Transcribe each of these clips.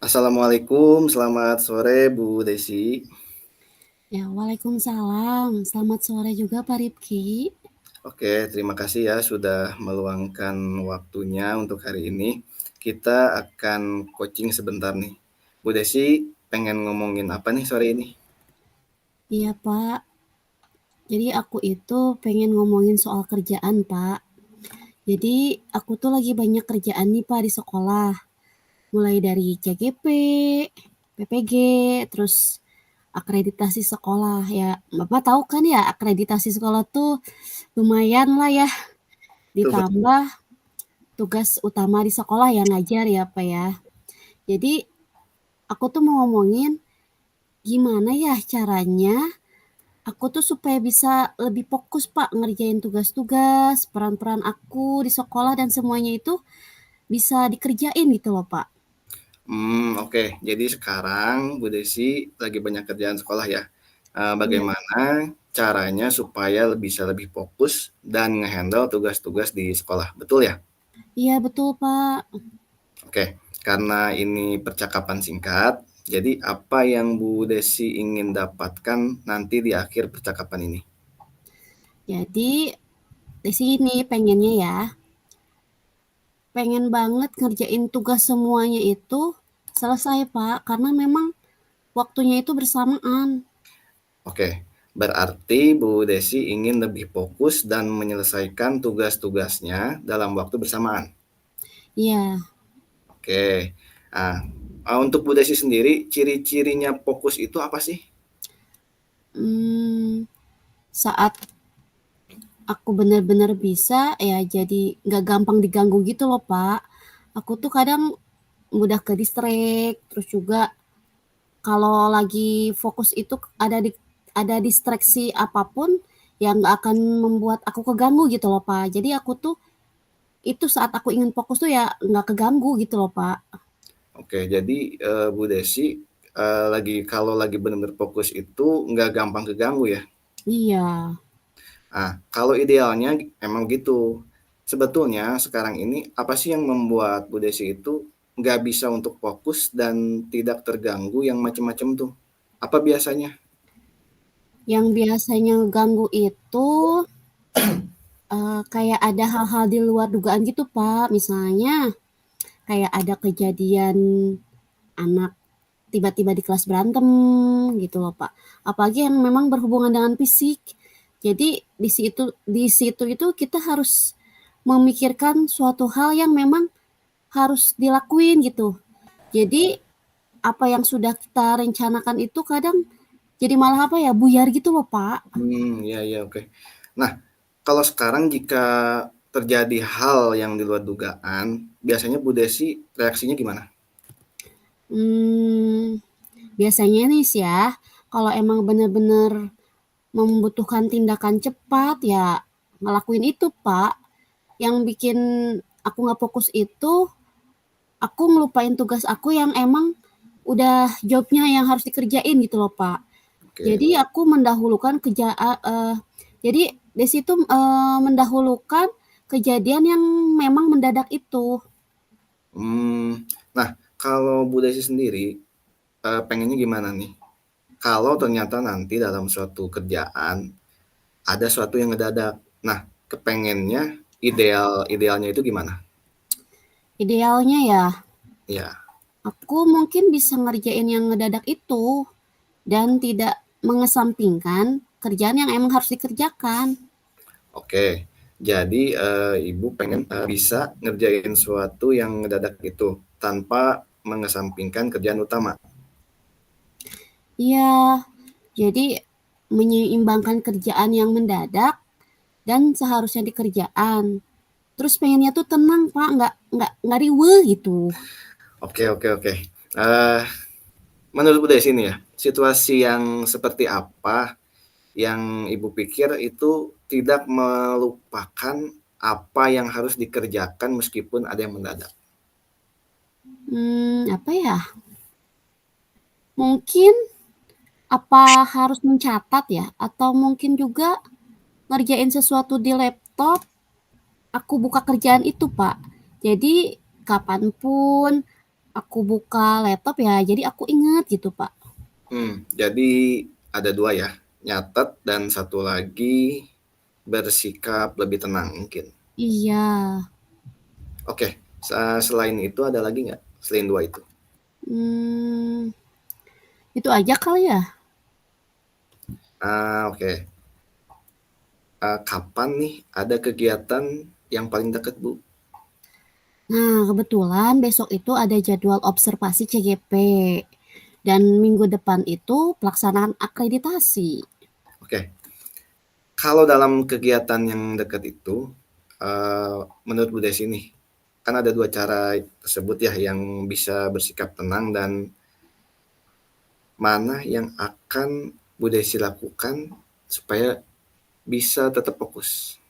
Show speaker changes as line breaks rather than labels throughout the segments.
Assalamualaikum, selamat sore Bu Desi.
Ya, waalaikumsalam. Selamat sore juga Pak Rifki.
Oke, terima kasih ya sudah meluangkan waktunya untuk hari ini. Kita akan coaching sebentar nih. Bu Desi pengen ngomongin apa nih sore ini?
Iya Pak, jadi aku itu pengen ngomongin soal kerjaan Pak. Jadi aku tuh lagi banyak kerjaan nih Pak di sekolah. Mulai dari CGP, PPG, terus akreditasi sekolah. Ya, Bapak tahu kan ya akreditasi sekolah tuh lumayan lah ya.
Tuh, betul.
Ditambah tugas utama di sekolah yang ngajar ya Pak ya. Jadi aku tuh mau ngomongin gimana ya caranya aku tuh supaya bisa lebih fokus Pak ngerjain tugas-tugas, peran-peran aku di sekolah dan semuanya itu bisa dikerjain gitu loh Pak.
Oke. Jadi sekarang Bu Desi lagi banyak kerjaan sekolah ya.
Iya.
Bagaimana caranya supaya bisa lebih fokus dan ngehandle tugas-tugas di sekolah, betul ya?
Iya betul Pak.
Oke, karena ini percakapan singkat, jadi apa yang Bu Desi ingin dapatkan nanti di akhir percakapan ini?
Jadi di sini pengennya ya, pengen banget ngerjain tugas semuanya itu selesai Pak, karena memang waktunya itu bersamaan.
Oke, berarti Bu Desi ingin lebih fokus dan menyelesaikan tugas-tugasnya dalam waktu bersamaan.
Iya,
Oke, nah, untuk Bu Desi sendiri, ciri-cirinya fokus itu apa sih?
saat aku bener-bener bisa ya jadi nggak gampang diganggu gitu loh Pak. Aku tuh kadang mudah ke distract, terus juga kalau lagi fokus itu ada distraksi apapun yang nggak akan membuat aku keganggu gitu loh Pak. Jadi aku tuh itu saat aku ingin fokus tuh ya nggak keganggu gitu loh Pak.
Oke, jadi, Bu Desi, kalau lagi benar-benar fokus itu nggak gampang keganggu ya?
Iya.
Nah, kalau idealnya emang gitu. Sebetulnya sekarang ini apa sih yang membuat Bu Desi itu nggak bisa untuk fokus dan tidak terganggu yang macam-macam tuh? Apa biasanya?
Yang biasanya ganggu itu kayak ada hal-hal di luar dugaan gitu Pak. Misalnya kayak ada kejadian anak tiba-tiba di kelas berantem gitu loh Pak. Apalagi yang memang berhubungan dengan fisik. Jadi di situ itu kita harus memikirkan suatu hal yang memang harus dilakuin gitu. Jadi apa yang sudah kita rencanakan itu kadang jadi malah apa ya, buyar gitu loh Pak.
Iya iya, oke. Nah, kalau sekarang jika terjadi hal yang di luar dugaan, biasanya Bu Desi reaksinya gimana?
Mmm, biasanya nih sih ya, kalau emang bener-bener membutuhkan tindakan cepat ya ngelakuin itu Pak. Yang bikin aku nggak fokus itu, aku ngelupain tugas aku yang emang udah jobnya yang harus dikerjain gitu loh, Pak.
Oke.
Jadi aku mendahulukan jadi di situ, mendahulukan kejadian yang memang mendadak itu.
Mmm, nah, kalau Bu Desi sendiri, pengennya gimana nih? Kalau ternyata nanti dalam suatu kerjaan ada suatu yang ngedadak. Nah, kepengennya idealnya itu gimana?
Idealnya ya,
Iya,
aku mungkin bisa ngerjain yang ngedadak itu dan tidak mengesampingkan kerjaan yang emang harus dikerjakan.
oke. Jadi, Ibu pengen, bisa ngerjain sesuatu yang ngedadak itu, tanpa mengesampingkan kerjaan utama?
Iya, jadi menyeimbangkan kerjaan yang mendadak dan seharusnya dikerjaan. Terus pengennya tuh tenang Pak, nggak riweuh gitu.
Oke oke oke. Eee, menurut Bu Desi nih ya, situasi yang seperti apa yang Ibu pikir itu tidak melupakan apa yang harus dikerjakan meskipun ada yang mendadak?
Apa ya, mungkin apa harus mencatat ya, atau mungkin juga ngerjain sesuatu di laptop, aku buka kerjaan itu Pak. Jadi kapan pun aku buka laptop ya, jadi aku inget gitu, Pak.
Jadi ada 2 ya, nyatet dan satu lagi bersikap lebih tenang mungkin.
Iya.
Oke, selain itu ada lagi nggak, selain 2 itu?
Mmm, itu aja kali ya?
Oke. Kapan nih ada kegiatan yang paling dekat, Bu?
Nah, kebetulan besok itu ada jadwal observasi CGP, dan minggu depan itu pelaksanaan akreditasi.
Oke. Kalau dalam kegiatan yang dekat itu, menurut Bu Desi nih, kan ada 2 cara tersebut ya yang bisa bersikap tenang dan mana yang akan Bu Desi lakukan supaya bisa tetap fokus?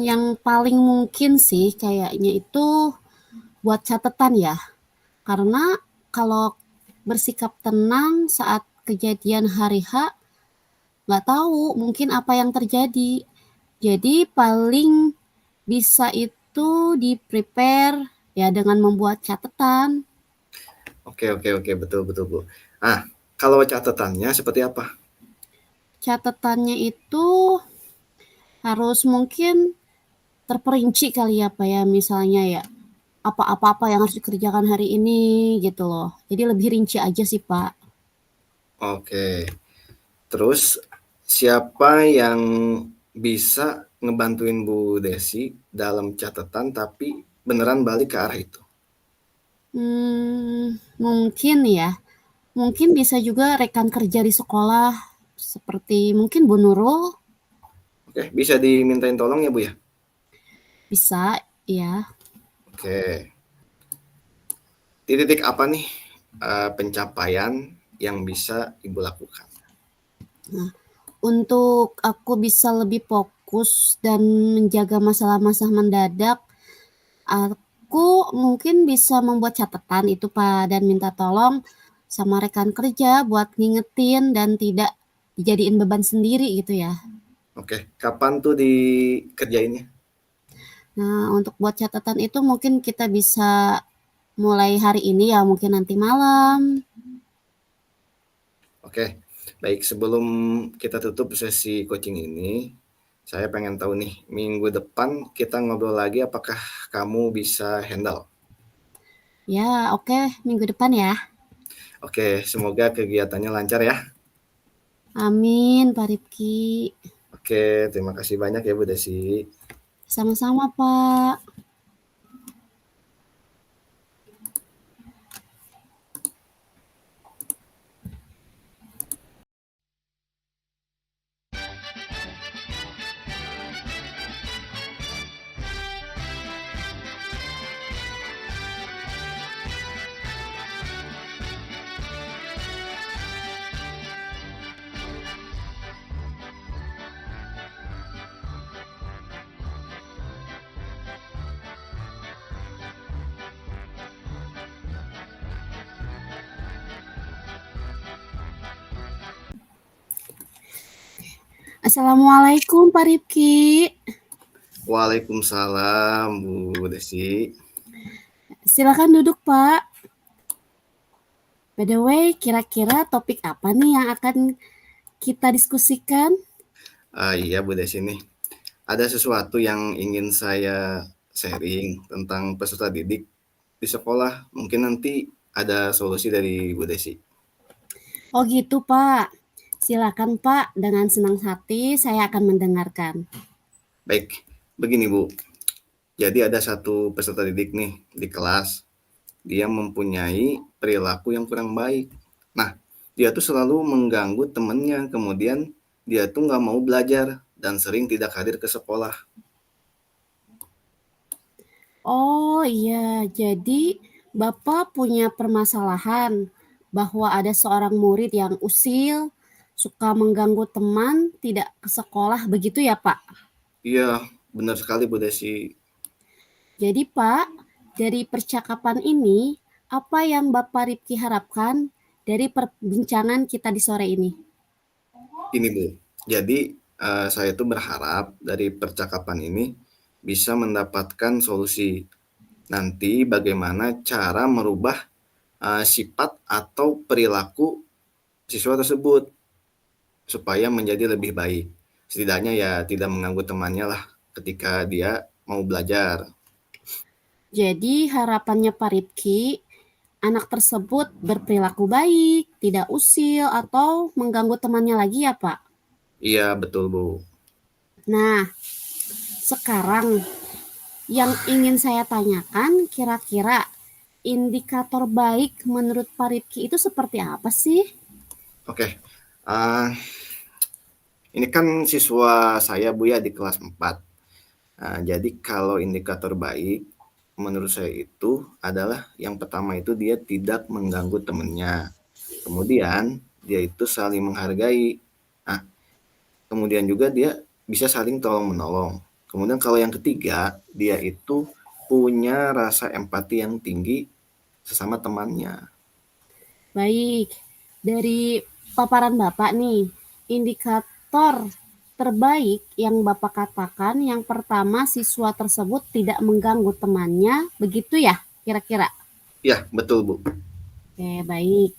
Yang paling mungkin sih kayaknya itu buat catatan ya, karena kalau bersikap tenang saat kejadian hari H, nggak tahu mungkin apa yang terjadi. Jadi paling bisa itu di-prepare ya dengan membuat catatan.
Oke, betul betul, Bu. Kalau catatannya seperti apa?
Catatannya itu harus mungkin terperinci kali ya, Pak, ya, misalnya ya, apa yang harus dikerjakan hari ini gitu loh. Jadi lebih rinci aja sih, Pak.
Oke. Terus siapa yang bisa ngebantuin Bu Desi dalam catatan tapi beneran balik ke arah itu?
Mungkin ya, mungkin bisa juga rekan kerja di sekolah seperti mungkin Bu Nurul,
Oke, bisa dimintain tolong ya, Bu, ya?
bisa ya.
Oke. Di titik apa nih, pencapaian yang bisa Ibu lakukan?
Nah, untuk aku bisa lebih fokus dan menjaga masalah-masalah mendadak, aku mungkin bisa membuat catatan itu, Pak, dan minta tolong sama rekan kerja buat ngingetin dan tidak dijadiin beban sendiri gitu ya.
Oke, kapan tuh dikerjainnya?
Nah, untuk buat catatan itu mungkin kita bisa mulai hari ini ya, mungkin nanti malam.
Oke, baik sebelum kita tutup sesi coaching ini, saya pengen tahu nih, minggu depan kita ngobrol lagi apakah kamu bisa handle?
Ya, oke, minggu depan ya.
Oke, semoga kegiatannya lancar ya.
Amin, Pak Rifki.
Oke, terima kasih banyak ya Bu Desi.
Sama-sama, Pak. Assalamualaikum, Pak Rifki.
Waalaikumsalam Bu Desi.
Silakan duduk, Pak. By the way, kira-kira topik apa nih yang akan kita diskusikan?
Iya Bu Desi nih, ada sesuatu yang ingin saya sharing tentang peserta didik di sekolah. Mungkin nanti ada solusi dari Bu Desi.
Oh gitu, Pak. Silakan, Pak. Dengan senang hati saya akan mendengarkan.
Baik, begini Bu. Jadi ada satu peserta didik nih di kelas. Dia mempunyai perilaku yang kurang baik. Nah, dia tuh selalu mengganggu temennya. Kemudian dia tuh nggak mau belajar dan sering tidak hadir ke sekolah.
Oh iya, jadi Bapak punya permasalahan bahwa ada seorang murid yang usil, suka mengganggu teman, tidak ke sekolah, begitu ya, Pak?
Iya, benar sekali Bu Desi.
Jadi, Pak, dari percakapan ini, apa yang Bapak Rifki harapkan dari perbincangan kita di sore ini?
Ini Bu, jadi saya tuh berharap dari percakapan ini bisa mendapatkan solusi nanti bagaimana cara merubah sifat atau perilaku siswa tersebut supaya menjadi lebih baik. Setidaknya ya tidak mengganggu temannya lah ketika dia mau belajar.
Jadi harapannya Pak Rifki, anak tersebut berperilaku baik, tidak usil, atau mengganggu temannya lagi ya Pak?
Iya, betul Bu.
Nah, sekarang yang ingin saya tanyakan, kira-kira indikator baik menurut Pak Rifki itu seperti apa sih?
Oke, uh, ini kan siswa saya Bu ya di kelas 4. Jadi kalau indikator baik menurut saya itu adalah yang pertama itu dia tidak mengganggu temannya. Kemudian dia itu saling menghargai. Nah, kemudian juga dia bisa saling tolong-menolong. Kemudian kalau yang ketiga, dia itu punya rasa empati yang tinggi sesama temannya.
Baik, dari paparan Bapak nih, indikator terbaik yang Bapak katakan yang pertama siswa tersebut tidak mengganggu temannya, begitu ya kira-kira?
Ya, betul Bu.
Oke, baik.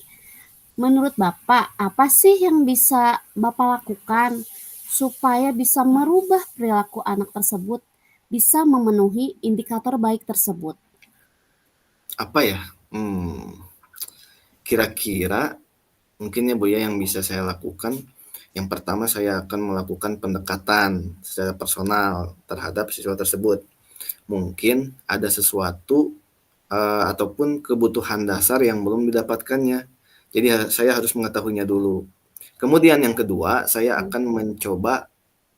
Menurut Bapak, apa sih yang bisa Bapak lakukan supaya bisa merubah perilaku anak tersebut bisa memenuhi indikator baik tersebut?
Apa ya? Kira-kira mungkin ya Bu ya yang bisa saya lakukan. Yang pertama saya akan melakukan pendekatan secara personal terhadap siswa tersebut. Mungkin ada sesuatu ataupun kebutuhan dasar yang belum didapatkannya. Jadi saya harus mengetahuinya dulu. Kemudian yang kedua, saya akan mencoba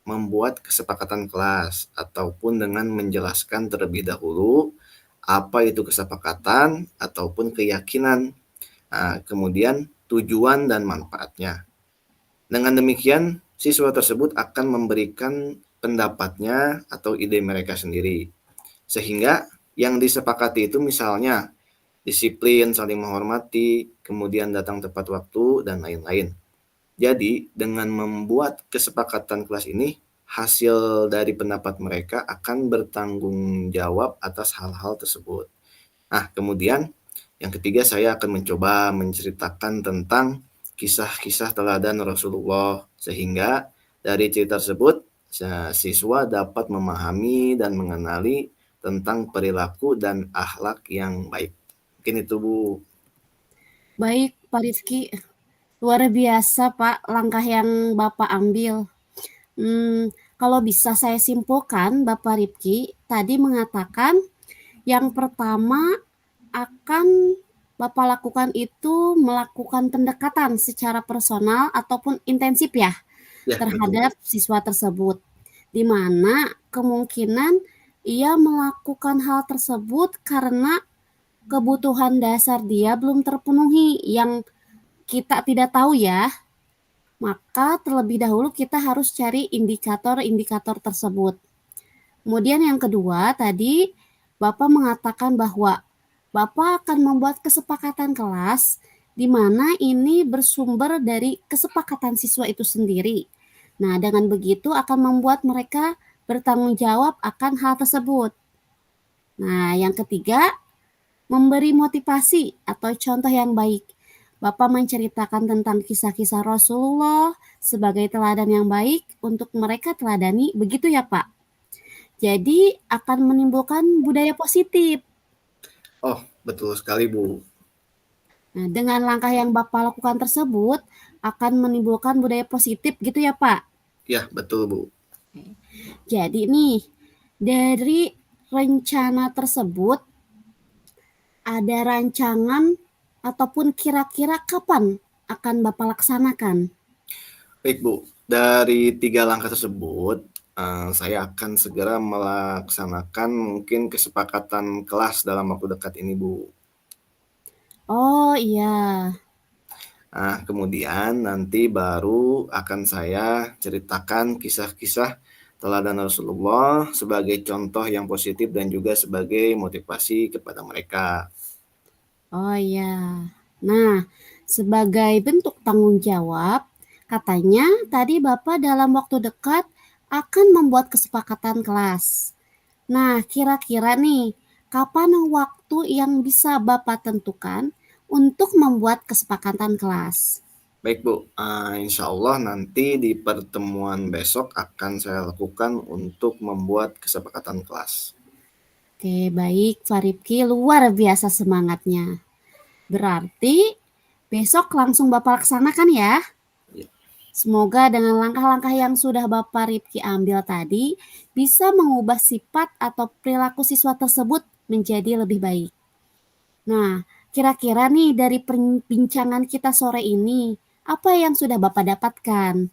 membuat kesepakatan kelas ataupun dengan menjelaskan terlebih dahulu apa itu kesepakatan ataupun keyakinan. Kemudian tujuan dan manfaatnya. Dengan demikian, siswa tersebut akan memberikan pendapatnya atau ide mereka sendiri. Sehingga yang disepakati itu misalnya disiplin, saling menghormati, kemudian datang tepat waktu, dan lain-lain. Jadi, dengan membuat kesepakatan kelas ini, hasil dari pendapat mereka akan bertanggung jawab atas hal-hal tersebut. Nah, kemudian yang ketiga saya akan mencoba menceritakan tentang kisah-kisah teladan Rasulullah sehingga dari cerita tersebut siswa dapat memahami dan mengenali tentang perilaku dan akhlak yang baik. Mungkin itu Bu.
Baik, Pak Rizky, luar biasa Pak langkah yang Bapak ambil. Kalau bisa saya simpulkan, Bapak Rifki tadi mengatakan yang pertama akan Bapak lakukan itu melakukan pendekatan secara personal ataupun intensif ya
Ya, betul.
terhadap siswa tersebut, di mana kemungkinan ia melakukan hal tersebut karena kebutuhan dasar dia belum terpenuhi yang kita tidak tahu ya. Maka terlebih dahulu kita harus cari indikator-indikator tersebut. Kemudian yang kedua tadi Bapak mengatakan bahwa Bapak akan membuat kesepakatan kelas di mana ini bersumber dari kesepakatan siswa itu sendiri. Nah, dengan begitu akan membuat mereka bertanggung jawab akan hal tersebut. Nah, yang ketiga, memberi motivasi atau contoh yang baik. Bapak menceritakan tentang kisah-kisah Rasulullah sebagai teladan yang baik untuk mereka teladani, begitu ya Pak? Jadi akan menimbulkan budaya positif.
Oh, betul sekali Bu.
Nah, dengan langkah yang Bapak lakukan tersebut akan menimbulkan budaya positif gitu ya Pak?
Ya, betul Bu.
Jadi nih, dari rencana tersebut ada rancangan ataupun kira-kira kapan akan Bapak laksanakan?
Baik Bu, dari 3 langkah tersebut, saya akan segera melaksanakan mungkin kesepakatan kelas dalam waktu dekat ini Bu.
Oh iya,
Nah, kemudian nanti baru akan saya ceritakan kisah-kisah teladan Rasulullah sebagai contoh yang positif dan juga sebagai motivasi kepada mereka.
oh iya. Nah, sebagai bentuk tanggung jawab, katanya tadi Bapak dalam waktu dekat akan membuat kesepakatan kelas. Nah, kira-kira nih, kapan waktu yang bisa Bapak tentukan untuk membuat kesepakatan kelas?
Baik Bu, insya Allah nanti di pertemuan besok akan saya lakukan untuk membuat kesepakatan kelas.
Oke, baik Pak Rifki, luar biasa semangatnya. Berarti besok langsung Bapak laksanakan ya.
Ya.
Semoga dengan langkah-langkah yang sudah Bapak Rifki ambil tadi bisa mengubah sifat atau perilaku siswa tersebut menjadi lebih baik. Nah, kira-kira nih dari perbincangan kita sore ini, apa yang sudah Bapak dapatkan?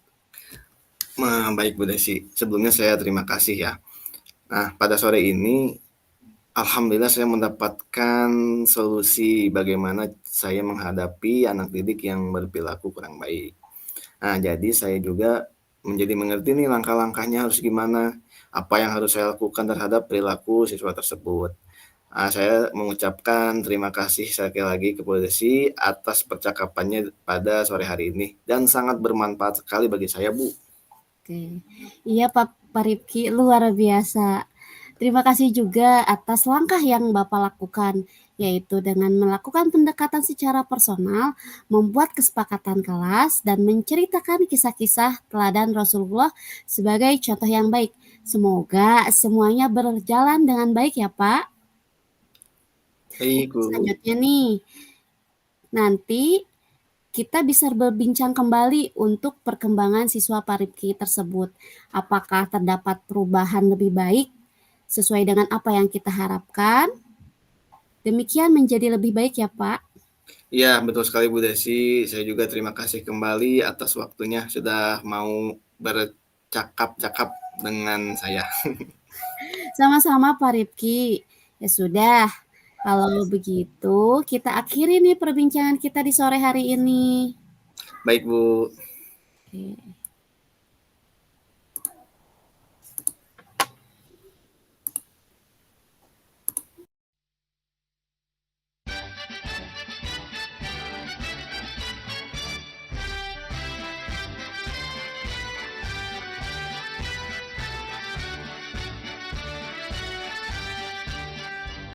Baik Bu Desi, sebelumnya saya terima kasih ya. Nah, pada sore ini alhamdulillah saya mendapatkan solusi bagaimana saya menghadapi anak didik yang berperilaku kurang baik. Nah, jadi saya juga menjadi mengerti nih langkah-langkahnya harus gimana, apa yang harus saya lakukan terhadap perilaku siswa tersebut. Saya mengucapkan terima kasih sekali lagi kepada Desi atas percakapannya pada sore hari ini dan sangat bermanfaat sekali bagi saya, Bu.
Oke. Iya Pak Rifki, luar biasa. Terima kasih juga atas langkah yang Bapak lakukan, yaitu dengan melakukan pendekatan secara personal, membuat kesepakatan kelas, dan menceritakan kisah-kisah teladan Rasulullah sebagai contoh yang baik. Semoga semuanya berjalan dengan baik ya Pak.
Baik, Bu.
Selanjutnya nih, nanti kita bisa berbincang kembali untuk perkembangan siswa Pak Rifki tersebut. Apakah terdapat perubahan lebih baik sesuai dengan apa yang kita harapkan? Demikian menjadi lebih baik ya Pak.
Iya, betul sekali Bu Desi. Saya juga terima kasih kembali atas waktunya sudah mau bercakap-cakap dengan saya.
Sama-sama Pak Rifki. Ya sudah, kalau begitu kita akhiri nih perbincangan kita di sore hari ini.
Baik, Bu.
Oke.